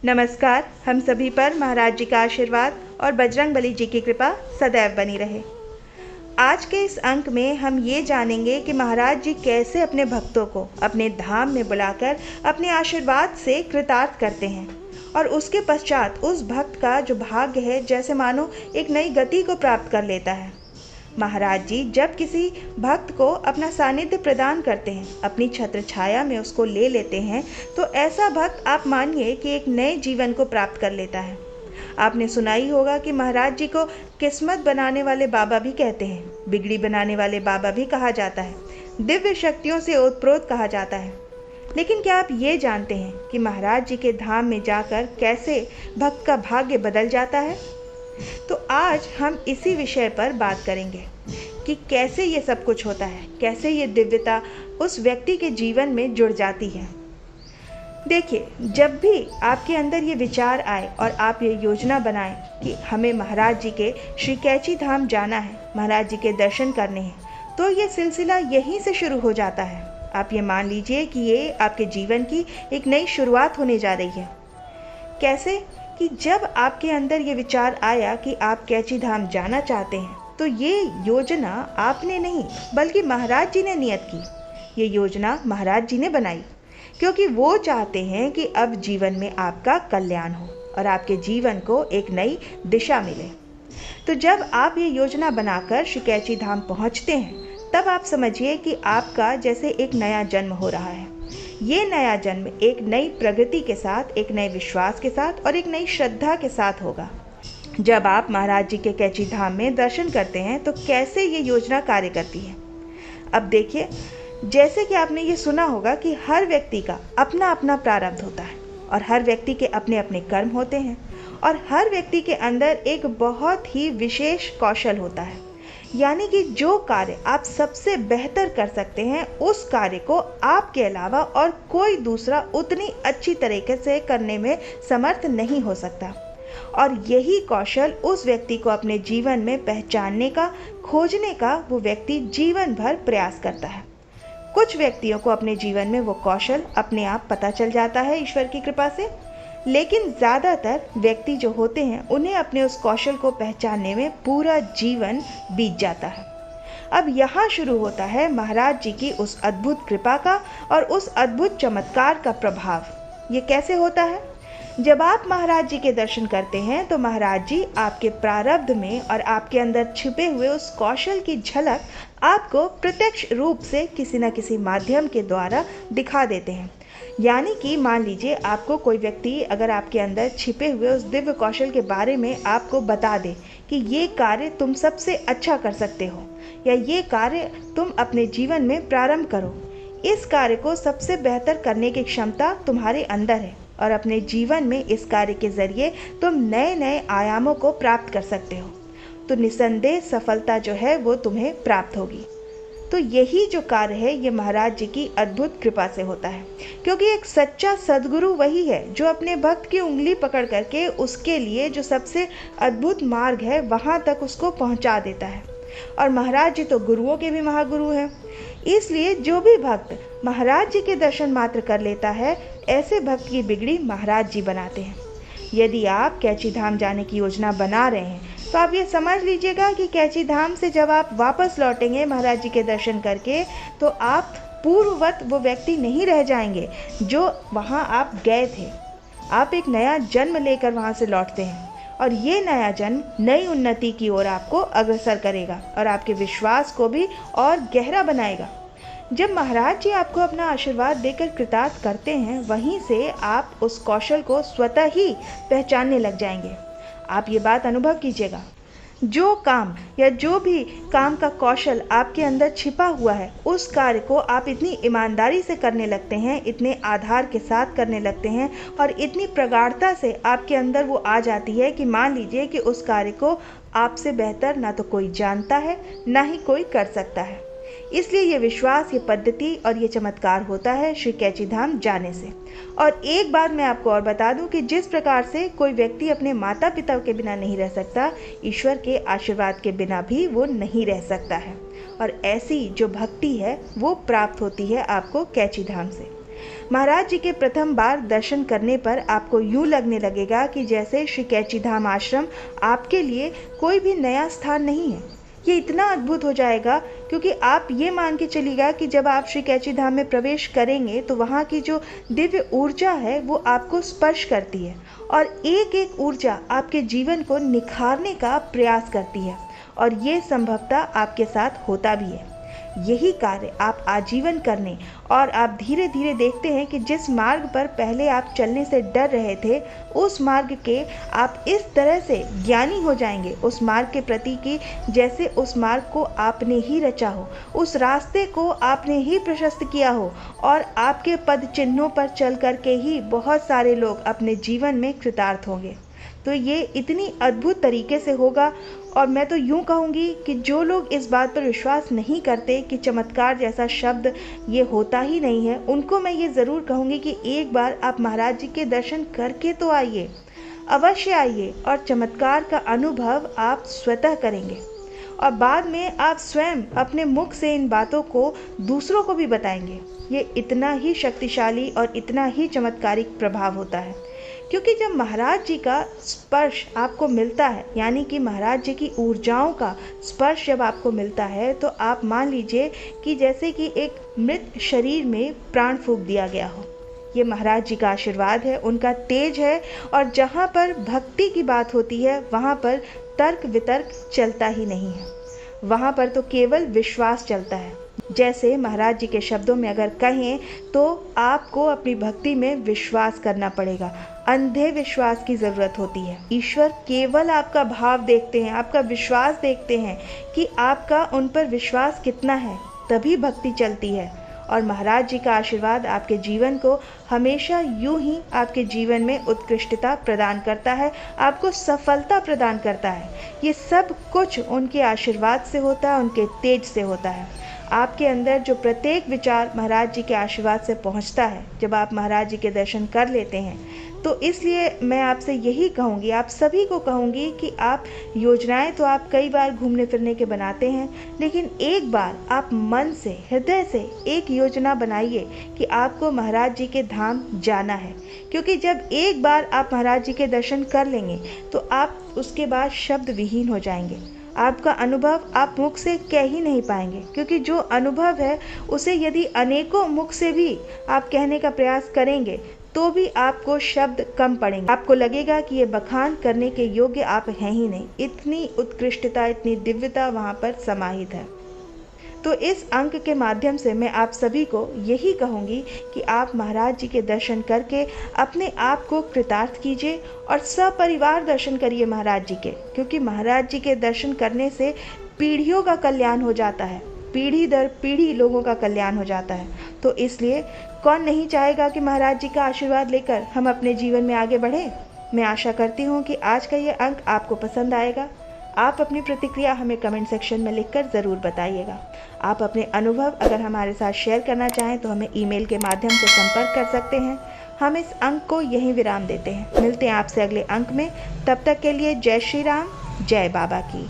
नमस्कार। हम सभी पर महाराज जी का आशीर्वाद और बजरंगबली जी की कृपा सदैव बनी रहे। आज के इस अंक में हम ये जानेंगे कि महाराज जी कैसे अपने भक्तों को अपने धाम में बुलाकर अपने आशीर्वाद से कृतार्थ करते हैं और उसके पश्चात उस भक्त का जो भाग्य है जैसे मानो एक नई गति को प्राप्त कर लेता है। महाराज जी जब किसी भक्त को अपना सानिध्य प्रदान करते हैं, अपनी छत्र छाया में उसको ले लेते हैं, तो ऐसा भक्त आप मानिए कि एक नए जीवन को प्राप्त कर लेता है। आपने सुना ही होगा कि महाराज जी को किस्मत बनाने वाले बाबा भी कहते हैं, बिगड़ी बनाने वाले बाबा भी कहा जाता है, दिव्य शक्तियों से ओतप्रोत कहा जाता है। लेकिन क्या आप ये जानते हैं कि महाराज जी के धाम में जाकर कैसे भक्त का भाग्य बदल जाता है? तो आज हम इसी विषय पर बात करेंगे कि कैसे ये सब कुछ होता है, कैसे ये दिव्यता उस व्यक्ति के जीवन में जुड़ जाती है। देखिए, जब भी आपके अंदर ये विचार आए और आप ये योजना बनाएं कि हमें महाराज जी के श्री कैची धाम जाना है, महाराज जी के दर्शन करने हैं, तो ये सिलसिला यहीं से शुरू हो जाता है। आप ये मान लीजिए कि ये आपके जीवन की एक नई शुरुआत होने जा रही है। कैसे? कि जब आपके अंदर ये विचार आया कि आप कैची धाम जाना चाहते हैं, तो ये योजना आपने नहीं बल्कि महाराज जी ने नियत की। ये योजना महाराज जी ने बनाई क्योंकि वो चाहते हैं कि अब जीवन में आपका कल्याण हो और आपके जीवन को एक नई दिशा मिले। तो जब आप ये योजना बनाकर श्री कैची धाम पहुँचते हैं, तब आप समझिए कि आपका जैसे एक नया जन्म हो रहा है। ये नया जन्म एक नई प्रगति के साथ, एक नए विश्वास के साथ और एक नई श्रद्धा के साथ होगा। जब आप महाराज जी के कैची धाम में दर्शन करते हैं तो कैसे ये योजना कार्य करती है। अब देखिए, जैसे कि आपने ये सुना होगा कि हर व्यक्ति का अपना अपना प्रारब्ध होता है और हर व्यक्ति के अपने अपने कर्म होते हैं और हर व्यक्ति के अंदर एक बहुत ही विशेष कौशल होता है। यानी कि जो कार्य आप सबसे बेहतर कर सकते हैं, उस कार्य को आपके अलावा और कोई दूसरा उतनी अच्छी तरीके से करने में समर्थ नहीं हो सकता। और यही कौशल उस व्यक्ति को अपने जीवन में पहचानने का, खोजने का वो व्यक्ति जीवन भर प्रयास करता है। कुछ व्यक्तियों को अपने जीवन में वो कौशल अपने आप पता चल जाता है ईश्वर की कृपा से, लेकिन ज़्यादातर व्यक्ति जो होते हैं उन्हें अपने उस कौशल को पहचानने में पूरा जीवन बीत जाता है। अब यहाँ शुरू होता है महाराज जी की उस अद्भुत कृपा का और उस अद्भुत चमत्कार का प्रभाव। ये कैसे होता है? जब आप महाराज जी के दर्शन करते हैं तो महाराज जी आपके प्रारब्ध में और आपके अंदर छिपे हुए उस कौशल की झलक आपको प्रत्यक्ष रूप से किसी न किसी माध्यम के द्वारा दिखा देते हैं। यानी कि मान लीजिए आपको कोई व्यक्ति अगर आपके अंदर छिपे हुए उस दिव्य कौशल के बारे में आपको बता दे कि ये कार्य तुम सबसे अच्छा कर सकते हो या ये कार्य तुम अपने जीवन में प्रारंभ करो, इस कार्य को सबसे बेहतर करने की क्षमता तुम्हारे अंदर है और अपने जीवन में इस कार्य के जरिए तुम नए नए आयामों को प्राप्त कर सकते हो, तो निसंदेह सफलता जो है वो तुम्हें प्राप्त होगी। तो यही जो कार्य है ये महाराज जी की अद्भुत कृपा से होता है, क्योंकि एक सच्चा सद्गुरु वही है जो अपने भक्त की उंगली पकड़ करके उसके लिए जो सबसे अद्भुत मार्ग है वहाँ तक उसको पहुँचा देता है। और महाराज जी तो गुरुओं के भी महागुरु हैं, इसलिए जो भी भक्त महाराज जी के दर्शन मात्र कर लेता है, ऐसे भक्त की बिगड़ी महाराज जी बनाते हैं। यदि आप कैची धाम जाने की योजना बना रहे हैं तो आप ये समझ लीजिएगा कि कैची धाम से जब आप वापस लौटेंगे महाराज जी के दर्शन करके, तो आप पूर्ववत वो व्यक्ति नहीं रह जाएंगे जो वहाँ आप गए थे। आप एक नया जन्म लेकर वहाँ से लौटते हैं और ये नया जन्म नई उन्नति की ओर आपको अग्रसर करेगा और आपके विश्वास को भी और गहरा बनाएगा। जब महाराज जी आपको अपना आशीर्वाद देकर कृतार्थ करते हैं, वहीं से आप उस कौशल को स्वतः ही पहचानने लग जाएंगे। आप ये बात अनुभव कीजिएगा। जो काम या जो भी काम का कौशल आपके अंदर छिपा हुआ है, उस कार्य को आप इतनी ईमानदारी से करने लगते हैं, इतने आधार के साथ करने लगते हैं और इतनी प्रगाढ़ता से आपके अंदर वो आ जाती है कि मान लीजिए कि उस कार्य को आपसे बेहतर ना तो कोई जानता है, ना ही कोई कर सकता है। इसलिए ये विश्वास, ये पद्धति और ये चमत्कार होता है श्री कैची धाम जाने से। और एक बात मैं आपको और बता दूं कि जिस प्रकार से कोई व्यक्ति अपने माता पिता के बिना नहीं रह सकता, ईश्वर के आशीर्वाद के बिना भी वो नहीं रह सकता है। और ऐसी जो भक्ति है वो प्राप्त होती है आपको कैची धाम से। महाराज जी के प्रथम बार दर्शन करने पर आपको यूँ लगने लगेगा कि जैसे श्री कैची धाम आश्रम आपके लिए कोई भी नया स्थान नहीं है। ये इतना अद्भुत हो जाएगा क्योंकि आप ये मान के चलिएगा कि जब आप श्री कैची धाम में प्रवेश करेंगे तो वहाँ की जो दिव्य ऊर्जा है वो आपको स्पर्श करती है और एक एक ऊर्जा आपके जीवन को निखारने का प्रयास करती है और ये संभवतः आपके साथ होता भी है। यही कार्य आप आजीवन करने और आप धीरे धीरे देखते हैं कि जिस मार्ग पर पहले आप चलने से डर रहे थे उस मार्ग के आप इस तरह से ज्ञानी हो जाएंगे उस मार्ग के प्रति कि जैसे उस मार्ग को आपने ही रचा हो, उस रास्ते को आपने ही प्रशस्त किया हो और आपके पद चिन्हों पर चल करके ही बहुत सारे लोग अपने जीवन में कृतार्थ होंगे। तो ये इतनी अद्भुत तरीके से होगा और मैं तो यूँ कहूँगी कि जो लोग इस बात पर विश्वास नहीं करते कि चमत्कार जैसा शब्द ये होता ही नहीं है, उनको मैं ये ज़रूर कहूँगी कि एक बार आप महाराज जी के दर्शन करके तो आइए, अवश्य आइए और चमत्कार का अनुभव आप स्वतः करेंगे और बाद में आप स्वयं अपने मुख से इन बातों को दूसरों को भी बताएंगे। ये इतना ही शक्तिशाली और इतना ही चमत्कारिक प्रभाव होता है क्योंकि जब महाराज जी का स्पर्श आपको मिलता है, यानी कि महाराज जी की ऊर्जाओं का स्पर्श जब आपको मिलता है तो आप मान लीजिए कि जैसे कि एक मृत शरीर में प्राण फूंक दिया गया हो। ये महाराज जी का आशीर्वाद है, उनका तेज है और जहाँ पर भक्ति की बात होती है वहाँ पर तर्क वितर्क चलता ही नहीं है, वहाँ पर तो केवल विश्वास चलता है। जैसे महाराज जी के शब्दों में अगर कहें तो आपको अपनी भक्ति में विश्वास करना पड़ेगा, अंधे विश्वास की ज़रूरत होती है। ईश्वर केवल आपका भाव देखते हैं, आपका विश्वास देखते हैं कि आपका उन पर विश्वास कितना है, तभी भक्ति चलती है। और महाराज जी का आशीर्वाद आपके जीवन को हमेशा यूं ही आपके जीवन में उत्कृष्टता प्रदान करता है, आपको सफलता प्रदान करता है। ये सब कुछ उनके आशीर्वाद से होता है, उनके तेज से होता है। आपके अंदर जो प्रत्येक विचार महाराज जी के आशीर्वाद से पहुंचता है जब आप महाराज जी के दर्शन कर लेते हैं, तो इसलिए मैं आपसे यही कहूँगी, आप सभी को कहूँगी कि आप योजनाएं तो आप कई बार घूमने फिरने के बनाते हैं, लेकिन एक बार आप मन से हृदय से एक योजना बनाइए कि आपको महाराज जी के धाम जाना है। क्योंकि जब एक बार आप महाराज जी के दर्शन कर लेंगे तो आप उसके बाद शब्द विहीन हो जाएंगे। आपका अनुभव आप मुख से कह ही नहीं पाएंगे, क्योंकि जो अनुभव है उसे यदि अनेकों मुख से भी आप कहने का प्रयास करेंगे तो भी आपको शब्द कम पड़ेंगे। आपको लगेगा कि ये बखान करने के योग्य आप हैं ही नहीं, इतनी उत्कृष्टता, इतनी दिव्यता वहाँ पर समाहित है। तो इस अंक के माध्यम से मैं आप सभी को यही कहूँगी कि आप महाराज जी के दर्शन करके अपने आप को कृतार्थ कीजिए और सपरिवार दर्शन करिए महाराज जी के, क्योंकि महाराज जी के दर्शन करने से पीढ़ियों का कल्याण हो जाता है, पीढ़ी दर पीढ़ी लोगों का कल्याण हो जाता है। तो इसलिए कौन नहीं चाहेगा कि महाराज जी का आशीर्वाद लेकर हम अपने जीवन में आगे बढ़ें। मैं आशा करती हूँ कि आज का ये अंक आपको पसंद आएगा। आप अपनी प्रतिक्रिया हमें कमेंट सेक्शन में लिखकर ज़रूर बताइएगा। आप अपने अनुभव अगर हमारे साथ शेयर करना चाहें तो हमें ईमेल के माध्यम से संपर्क कर सकते हैं। हम इस अंक को यहीं विराम देते हैं। मिलते हैं आपसे अगले अंक में। तब तक के लिए जय श्री राम, जय बाबा की।